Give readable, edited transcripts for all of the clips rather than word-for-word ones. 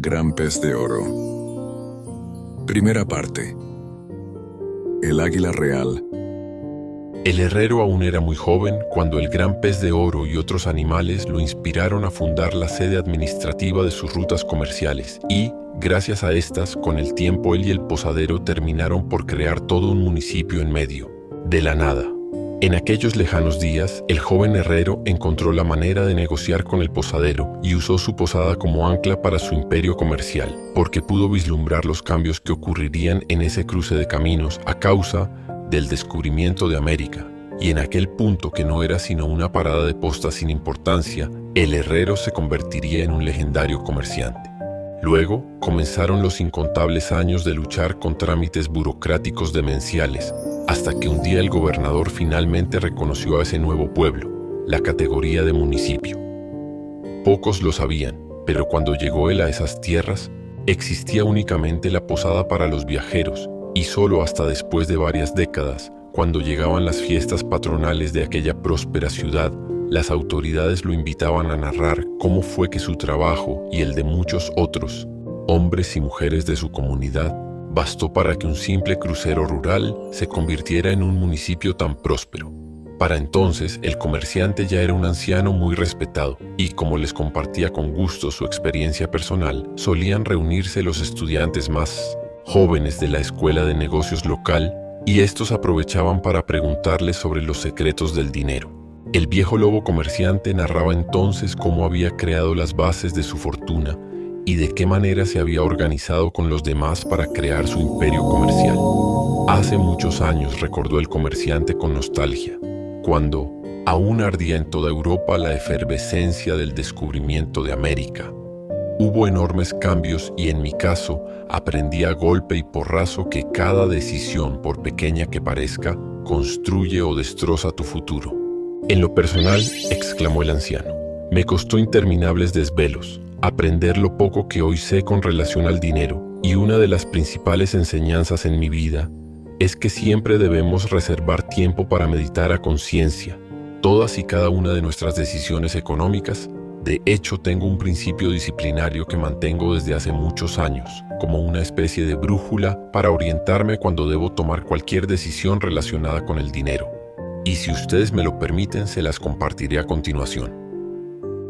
gran pez de oro. Primera parte. El águila real. El herrero aún era muy joven cuando el gran pez de oro y otros animales lo inspiraron a fundar la sede administrativa de sus rutas comerciales y, gracias a estas, con el tiempo él y el posadero terminaron por crear todo un municipio en medio, de la nada. En aquellos lejanos días, el joven herrero encontró la manera de negociar con el posadero y usó su posada como ancla para su imperio comercial, porque pudo vislumbrar los cambios que ocurrirían en ese cruce de caminos a causa del descubrimiento de América. Y en aquel punto que no era sino una parada de posta sin importancia, el herrero se convertiría en un legendario comerciante. Luego comenzaron los incontables años de luchar con trámites burocráticos demenciales, hasta que un día el gobernador finalmente reconoció a ese nuevo pueblo, la categoría de municipio. Pocos lo sabían, pero cuando llegó él a esas tierras, existía únicamente la posada para los viajeros, y solo hasta después de varias décadas, cuando llegaban las fiestas patronales de aquella próspera ciudad, las autoridades lo invitaban a narrar cómo fue que su trabajo y el de muchos otros, hombres y mujeres de su comunidad, bastó para que un simple crucero rural se convirtiera en un municipio tan próspero. Para entonces, el comerciante ya era un anciano muy respetado, y como les compartía con gusto su experiencia personal, solían reunirse los estudiantes más jóvenes de la escuela de negocios local, y estos aprovechaban para preguntarle sobre los secretos del dinero. El viejo lobo comerciante narraba entonces cómo había creado las bases de su fortuna y de qué manera se había organizado con los demás para crear su imperio comercial. Hace muchos años, recordó el comerciante con nostalgia, cuando aún ardía en toda Europa la efervescencia del descubrimiento de América. Hubo enormes cambios y en mi caso aprendí a golpe y porrazo que cada decisión, por pequeña que parezca, construye o destroza tu futuro. En lo personal, exclamó el anciano, me costó interminables desvelos aprender lo poco que hoy sé con relación al dinero, y una de las principales enseñanzas en mi vida es que siempre debemos reservar tiempo para meditar a conciencia todas y cada una de nuestras decisiones económicas. De hecho, tengo un principio disciplinario que mantengo desde hace muchos años, como una especie de brújula para orientarme cuando debo tomar cualquier decisión relacionada con el dinero. Y si ustedes me lo permiten, se las compartiré a continuación.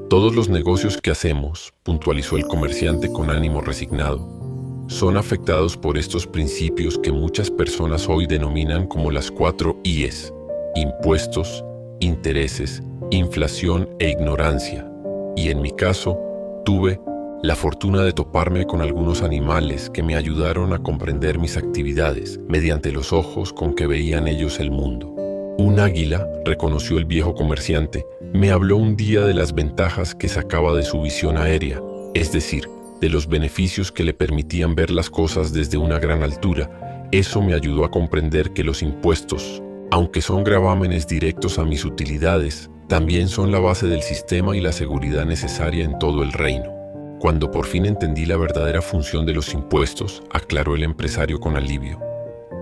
Todos los negocios que hacemos, puntualizó el comerciante con ánimo resignado, son afectados por estos principios que muchas personas hoy denominan como las 4 I's: impuestos, intereses, inflación e ignorancia. Y en mi caso, tuve la fortuna de toparme con algunos animales que me ayudaron a comprender mis actividades mediante los ojos con que veían ellos el mundo. Un águila, reconoció el viejo comerciante, me habló un día de las ventajas que sacaba de su visión aérea, es decir, de los beneficios que le permitían ver las cosas desde una gran altura. Eso me ayudó a comprender que los impuestos, aunque son gravámenes directos a mis utilidades, también son la base del sistema y la seguridad necesaria en todo el reino. Cuando por fin entendí la verdadera función de los impuestos, aclaró el empresario con alivio,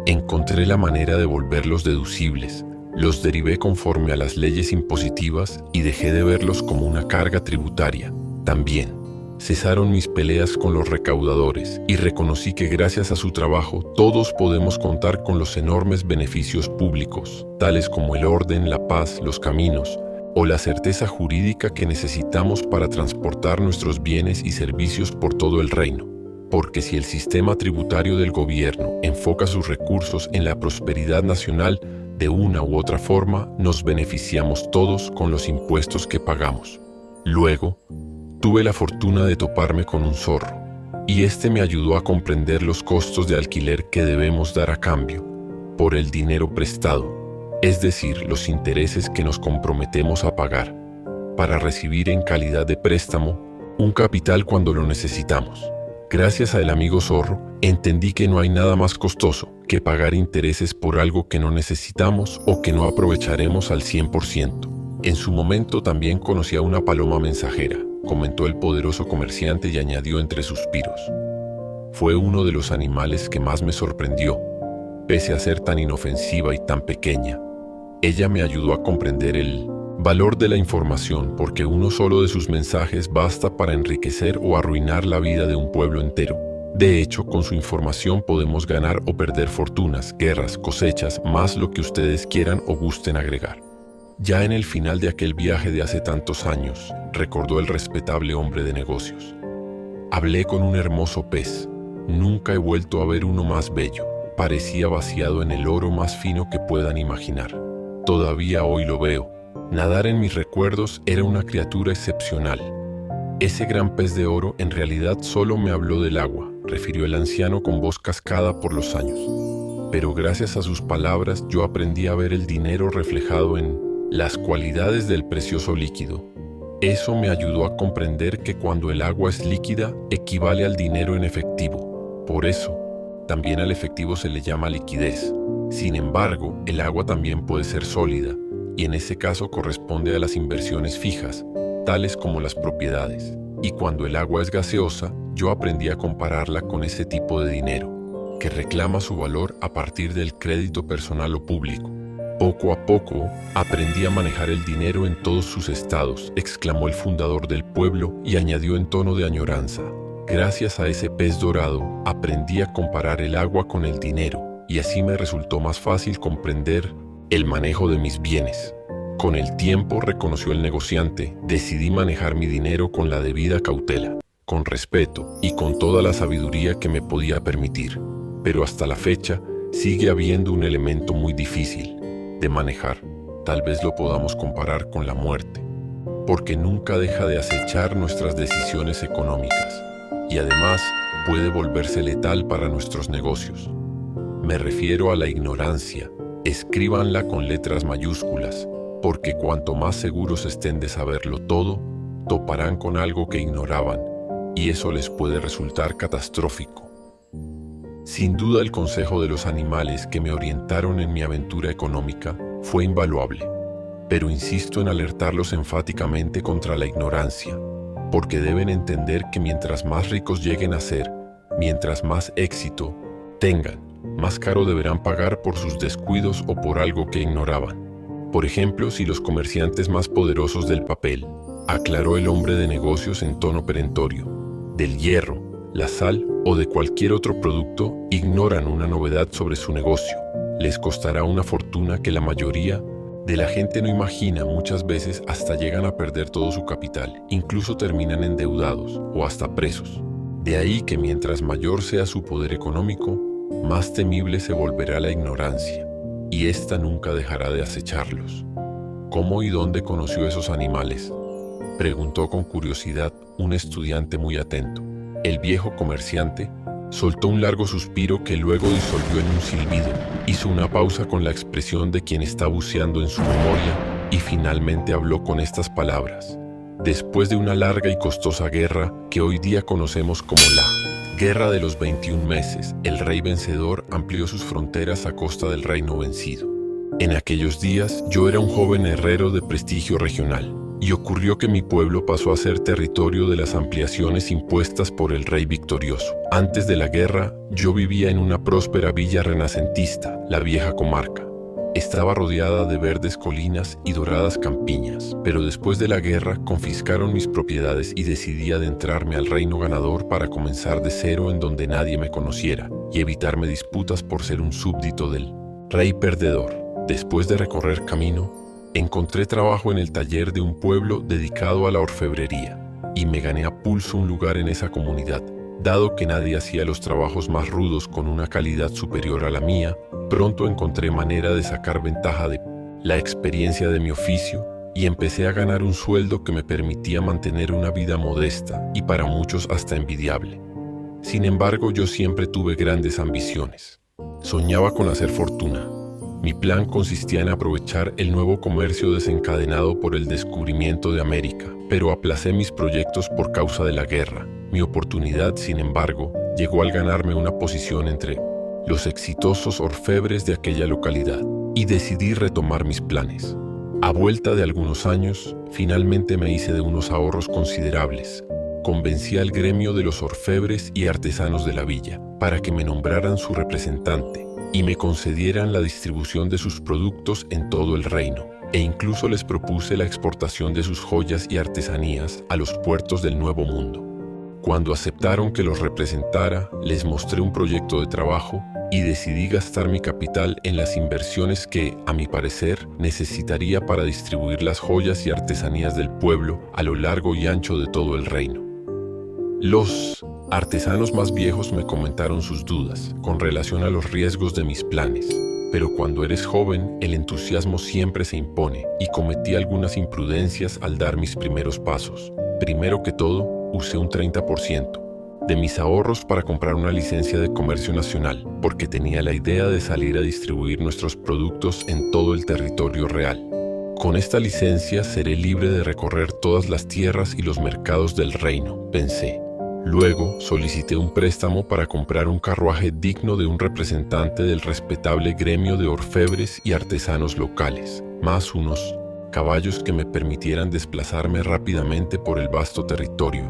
encontré la manera de volverlos deducibles, los derivé conforme a las leyes impositivas y dejé de verlos como una carga tributaria. También cesaron mis peleas con los recaudadores y reconocí que gracias a su trabajo todos podemos contar con los enormes beneficios públicos, tales como el orden, la paz, los caminos, o la certeza jurídica que necesitamos para transportar nuestros bienes y servicios por todo el reino. Porque si el sistema tributario del gobierno enfoca sus recursos en la prosperidad nacional, de una u otra forma nos beneficiamos todos con los impuestos que pagamos. Luego, tuve la fortuna de toparme con un zorro, y este me ayudó a comprender los costos de alquiler que debemos dar a cambio por el dinero prestado, es decir, los intereses que nos comprometemos a pagar, para recibir en calidad de préstamo un capital cuando lo necesitamos. Gracias al amigo zorro, entendí que no hay nada más costoso que pagar intereses por algo que no necesitamos o que no aprovecharemos al 100%. En su momento también conocí a una paloma mensajera, comentó el poderoso comerciante y añadió entre suspiros. Fue uno de los animales que más me sorprendió, pese a ser tan inofensiva y tan pequeña. Ella me ayudó a comprender el Valor de la información, porque uno solo de sus mensajes basta para enriquecer o arruinar la vida de un pueblo entero. De hecho, con su información podemos ganar o perder fortunas, guerras, cosechas, más lo que ustedes quieran o gusten agregar. Ya en el final de aquel viaje de hace tantos años, recordó el respetable hombre de negocios. Hablé con un hermoso pez. Nunca he vuelto a ver uno más bello. Parecía vaciado en el oro más fino que puedan imaginar. Todavía hoy lo veo. Nadar en mis recuerdos era una criatura excepcional. Ese gran pez de oro en realidad solo me habló del agua, refirió el anciano con voz cascada por los años. Pero gracias a sus palabras yo aprendí a ver el dinero reflejado en las cualidades del precioso líquido. Eso me ayudó a comprender que cuando el agua es líquida, equivale al dinero en efectivo. Por eso, también al efectivo se le llama liquidez. Sin embargo, el agua también puede ser sólida, y en ese caso corresponde a las inversiones fijas, tales como las propiedades. Y cuando el agua es gaseosa, yo aprendí a compararla con ese tipo de dinero, que reclama su valor a partir del crédito personal o público. Poco a poco, aprendí a manejar el dinero en todos sus estados, exclamó el fundador del pueblo y añadió en tono de añoranza. Gracias a ese pez dorado, aprendí a comparar el agua con el dinero, y así me resultó más fácil comprender el manejo de mis bienes. Con el tiempo, reconoció el negociante, decidí manejar mi dinero con la debida cautela, con respeto y con toda la sabiduría que me podía permitir. Pero hasta la fecha, sigue habiendo un elemento muy difícil de manejar. Tal vez lo podamos comparar con la muerte, porque nunca deja de acechar nuestras decisiones económicas y además puede volverse letal para nuestros negocios. Me refiero a la ignorancia. Escríbanla con letras mayúsculas, porque cuanto más seguros estén de saberlo todo, toparán con algo que ignoraban, y eso les puede resultar catastrófico. Sin duda el consejo de los animales que me orientaron en mi aventura económica fue invaluable, pero insisto en alertarlos enfáticamente contra la ignorancia, porque deben entender que mientras más ricos lleguen a ser, mientras más éxito tengan, más caro deberán pagar por sus descuidos o por algo que ignoraban. Por ejemplo, si los comerciantes más poderosos del papel, aclaró el hombre de negocios en tono perentorio, del hierro, la sal o de cualquier otro producto, ignoran una novedad sobre su negocio, les costará una fortuna que la mayoría de la gente no imagina. Muchas veces hasta llegan a perder todo su capital, incluso terminan endeudados o hasta presos. De ahí que mientras mayor sea su poder económico, más temible se volverá la ignorancia, y ésta nunca dejará de acecharlos. ¿Cómo y dónde conoció esos animales?, preguntó con curiosidad un estudiante muy atento. El viejo comerciante soltó un largo suspiro que luego disolvió en un silbido, hizo una pausa con la expresión de quien está buceando en su memoria y finalmente habló con estas palabras. Después de una larga y costosa guerra que hoy día conocemos como la Guerra de los 21 meses, el rey vencedor amplió sus fronteras a costa del reino vencido. En aquellos días yo era un joven herrero de prestigio regional, y ocurrió que mi pueblo pasó a ser territorio de las ampliaciones impuestas por el rey victorioso. Antes de la guerra, yo vivía en una próspera villa renacentista, la vieja comarca. Estaba rodeada de verdes colinas y doradas campiñas, pero después de la guerra confiscaron mis propiedades y decidí adentrarme al reino ganador para comenzar de cero en donde nadie me conociera y evitarme disputas por ser un súbdito del rey perdedor. Después de recorrer camino, encontré trabajo en el taller de un pueblo dedicado a la orfebrería y me gané a pulso un lugar en esa comunidad. Dado que nadie hacía los trabajos más rudos con una calidad superior a la mía, pronto encontré manera de sacar ventaja de la experiencia de mi oficio y empecé a ganar un sueldo que me permitía mantener una vida modesta y para muchos hasta envidiable. Sin embargo, yo siempre tuve grandes ambiciones. Soñaba con hacer fortuna. Mi plan consistía en aprovechar el nuevo comercio desencadenado por el descubrimiento de América, pero aplacé mis proyectos por causa de la guerra. Mi oportunidad, sin embargo, llegó al ganarme una posición entre los exitosos orfebres de aquella localidad, y decidí retomar mis planes. A vuelta de algunos años, finalmente me hice de unos ahorros considerables. Convencí al gremio de los orfebres y artesanos de la villa para que me nombraran su representante y me concedieran la distribución de sus productos en todo el reino. e incluso les propuse la exportación de sus joyas y artesanías a los puertos del Nuevo Mundo. Cuando aceptaron que los representara, les mostré un proyecto de trabajo y decidí gastar mi capital en las inversiones que, a mi parecer, necesitaría para distribuir las joyas y artesanías del pueblo a lo largo y ancho de todo el reino. Los artesanos más viejos me comentaron sus dudas con relación a los riesgos de mis planes, pero cuando eres joven, el entusiasmo siempre se impone y cometí algunas imprudencias al dar mis primeros pasos. Primero que todo, usé un 30% de mis ahorros para comprar una licencia de comercio nacional, porque tenía la idea de salir a distribuir nuestros productos en todo el territorio real. Con esta licencia seré libre de recorrer todas las tierras y los mercados del reino, pensé. Luego solicité un préstamo para comprar un carruaje digno de un representante del respetable gremio de orfebres y artesanos locales, más unos caballos que me permitieran desplazarme rápidamente por el vasto territorio.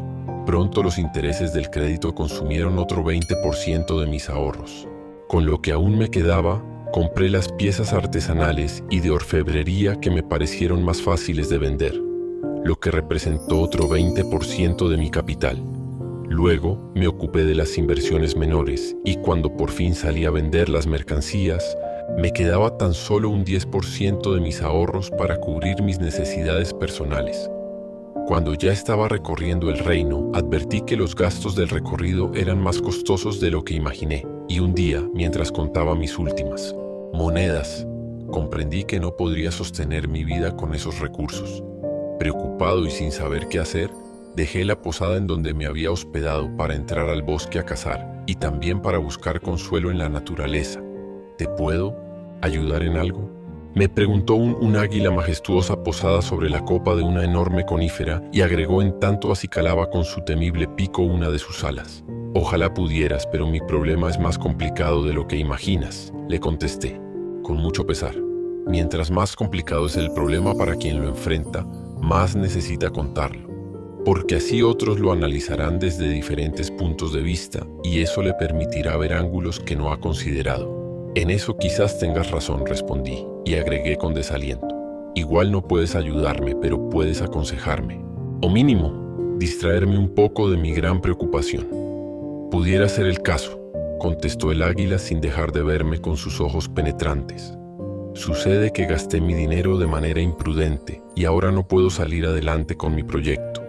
Pronto los intereses del crédito consumieron otro 20% de mis ahorros. Con lo que aún me quedaba, compré las piezas artesanales y de orfebrería que me parecieron más fáciles de vender, lo que representó otro 20% de mi capital. Luego me ocupé de las inversiones menores y cuando por fin salí a vender las mercancías, me quedaba tan solo un 10% de mis ahorros para cubrir mis necesidades personales. Cuando ya estaba recorriendo el reino, advertí que los gastos del recorrido eran más costosos de lo que imaginé, y un día, mientras contaba mis últimas monedas, comprendí que no podría sostener mi vida con esos recursos. Preocupado y sin saber qué hacer, dejé la posada en donde me había hospedado para entrar al bosque a cazar, y también para buscar consuelo en la naturaleza. ¿Te puedo ayudar en algo?, me preguntó un águila majestuosa posada sobre la copa de una enorme conífera y agregó en tanto acicalaba con su temible pico una de sus alas. Ojalá pudieras, pero mi problema es más complicado de lo que imaginas, le contesté, con mucho pesar. Mientras más complicado es el problema para quien lo enfrenta, más necesita contarlo, porque así otros lo analizarán desde diferentes puntos de vista y eso le permitirá ver ángulos que no ha considerado. En eso quizás tengas razón, respondí, y agregué con desaliento. Igual no puedes ayudarme, pero puedes aconsejarme. O mínimo, distraerme un poco de mi gran preocupación. Pudiera ser el caso, contestó el águila sin dejar de verme con sus ojos penetrantes. Sucede que gasté mi dinero de manera imprudente y ahora no puedo salir adelante con mi proyecto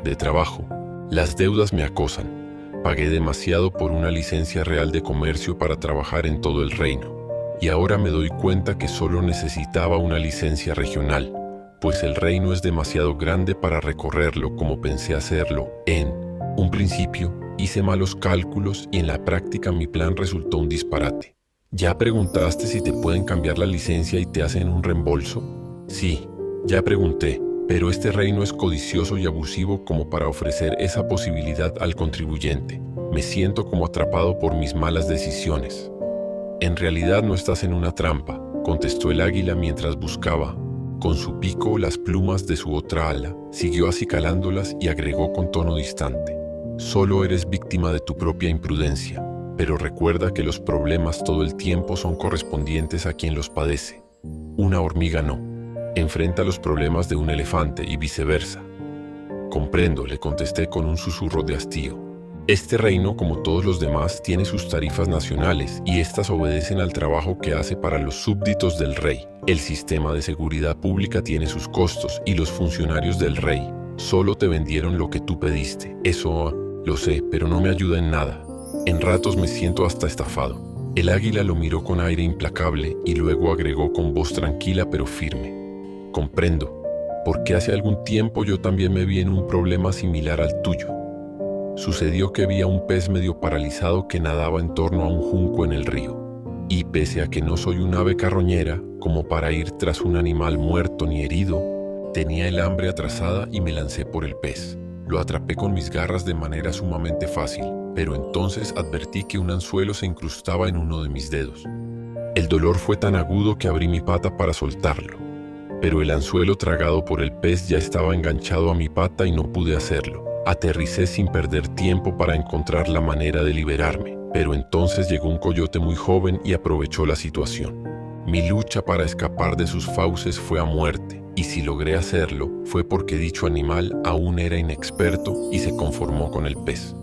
de trabajo. Las deudas me acosan. Pagué demasiado por una licencia real de comercio para trabajar en todo el reino, y ahora me doy cuenta que solo necesitaba una licencia regional, pues el reino es demasiado grande para recorrerlo como pensé hacerlo. En un principio, hice malos cálculos y en la práctica mi plan resultó un disparate. ¿Ya preguntaste si te pueden cambiar la licencia y te hacen un reembolso? Sí, ya pregunté. Pero este reino es codicioso y abusivo como para ofrecer esa posibilidad al contribuyente. Me siento como atrapado por mis malas decisiones. En realidad no estás en una trampa, contestó el águila mientras buscaba con su pico las plumas de su otra ala, siguió acicalándolas y agregó con tono distante. Solo eres víctima de tu propia imprudencia, pero recuerda que los problemas todo el tiempo son correspondientes a quien los padece. Una hormiga no. Enfrenta los problemas de un elefante y viceversa. Comprendo, le contesté con un susurro de hastío. Este reino, como todos los demás, tiene sus tarifas nacionales y éstas obedecen al trabajo que hace para los súbditos del rey. El sistema de seguridad pública tiene sus costos y los funcionarios del rey solo te vendieron lo que tú pediste. Eso lo sé, pero no me ayuda en nada. En ratos me siento hasta estafado. El águila lo miró con aire implacable y luego agregó con voz tranquila pero firme. Comprendo, porque hace algún tiempo yo también me vi en un problema similar al tuyo. Sucedió que vi a un pez medio paralizado que nadaba en torno a un junco en el río, y pese a que no soy un ave carroñera, como para ir tras un animal muerto ni herido, tenía el hambre atrasada y me lancé por el pez. Lo atrapé con mis garras de manera sumamente fácil, pero entonces advertí que un anzuelo se incrustaba en uno de mis dedos. El dolor fue tan agudo que abrí mi pata para soltarlo. Pero el anzuelo tragado por el pez ya estaba enganchado a mi pata y no pude hacerlo. Aterricé sin perder tiempo para encontrar la manera de liberarme, pero entonces llegó un coyote muy joven y aprovechó la situación. Mi lucha para escapar de sus fauces fue a muerte, y si logré hacerlo fue porque dicho animal aún era inexperto y se conformó con el pez.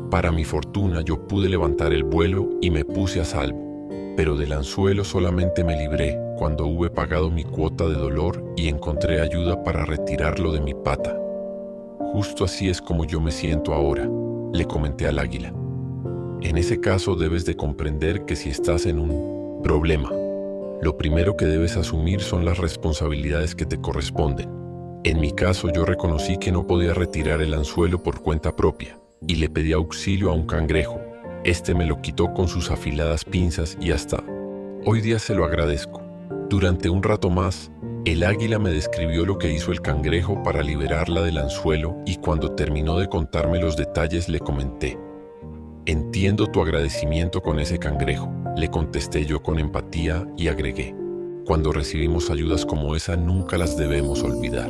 Para mi fortuna yo pude levantar el vuelo y me puse a salvo, pero del anzuelo solamente me libré cuando hube pagado mi cuota de dolor y encontré ayuda para retirarlo de mi pata. Justo así es como yo me siento ahora, le comenté al águila. En ese caso debes de comprender que si estás en un problema, lo primero que debes asumir son las responsabilidades que te corresponden. En mi caso yo reconocí que no podía retirar el anzuelo por cuenta propia y le pedí auxilio a un cangrejo. Este me lo quitó con sus afiladas pinzas y hasta hoy día se lo agradezco. Durante un rato más, el águila me describió lo que hizo el cangrejo para liberarla del anzuelo y cuando terminó de contarme los detalles le comenté. Entiendo tu agradecimiento con ese cangrejo, le contesté yo con empatía y agregué. Cuando recibimos ayudas como esa nunca las debemos olvidar.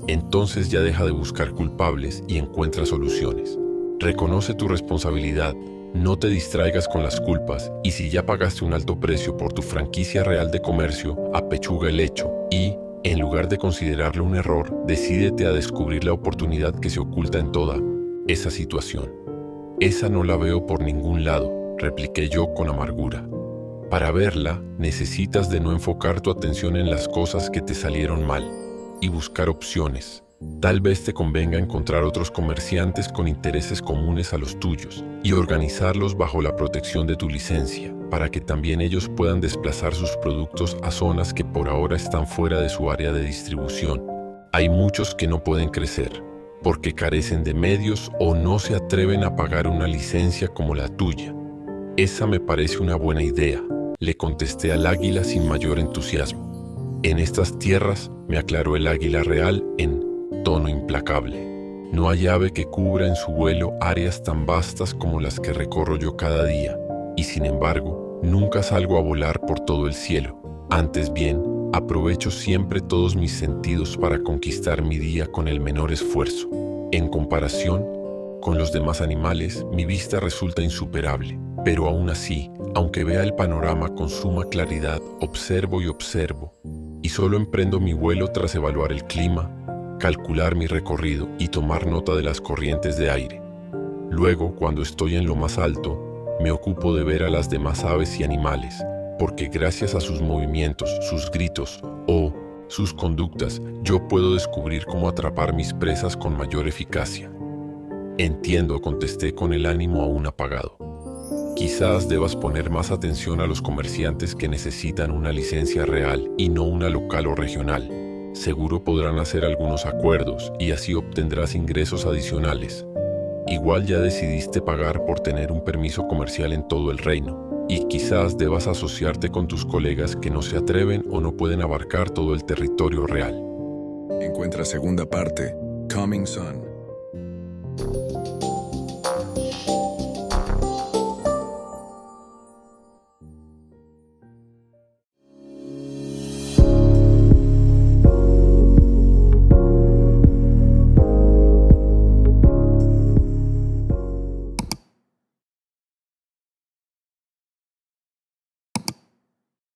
Entonces ya deja de buscar culpables y encuentra soluciones. Reconoce tu responsabilidad, no te distraigas con las culpas y si ya pagaste un alto precio por tu franquicia real de comercio, apechuga el hecho y, en lugar de considerarlo un error, decídete a descubrir la oportunidad que se oculta en toda esa situación. Esa no la veo por ningún lado, repliqué yo con amargura. Para verla, necesitas de no enfocar tu atención en las cosas que te salieron mal y buscar opciones. Tal vez te convenga encontrar otros comerciantes con intereses comunes a los tuyos y organizarlos bajo la protección de tu licencia, para que también ellos puedan desplazar sus productos a zonas que por ahora están fuera de su área de distribución. Hay muchos que no pueden crecer, porque carecen de medios o no se atreven a pagar una licencia como la tuya. Esa me parece una buena idea, le contesté al águila sin mayor entusiasmo. En estas tierras, me aclaró el águila real en tono implacable. No hay ave que cubra en su vuelo áreas tan vastas como las que recorro yo cada día, y sin embargo, nunca salgo a volar por todo el cielo. Antes bien, aprovecho siempre todos mis sentidos para conquistar mi día con el menor esfuerzo. En comparación con los demás animales, mi vista resulta insuperable, pero aún así, aunque vea el panorama con suma claridad, observo y observo, y solo emprendo mi vuelo tras evaluar el clima, calcular mi recorrido y tomar nota de las corrientes de aire. Luego, cuando estoy en lo más alto, me ocupo de ver a las demás aves y animales, porque gracias a sus movimientos, sus gritos o sus conductas, yo puedo descubrir cómo atrapar mis presas con mayor eficacia. Entiendo, contesté con el ánimo aún apagado. Quizás debas poner más atención a los comerciantes que necesitan una licencia real y no una local o regional. Seguro podrán hacer algunos acuerdos y así obtendrás ingresos adicionales. Igual ya decidiste pagar por tener un permiso comercial en todo el reino, y quizás debas asociarte con tus colegas que no se atreven o no pueden abarcar todo el territorio real. Encuentra segunda parte, Coming Soon.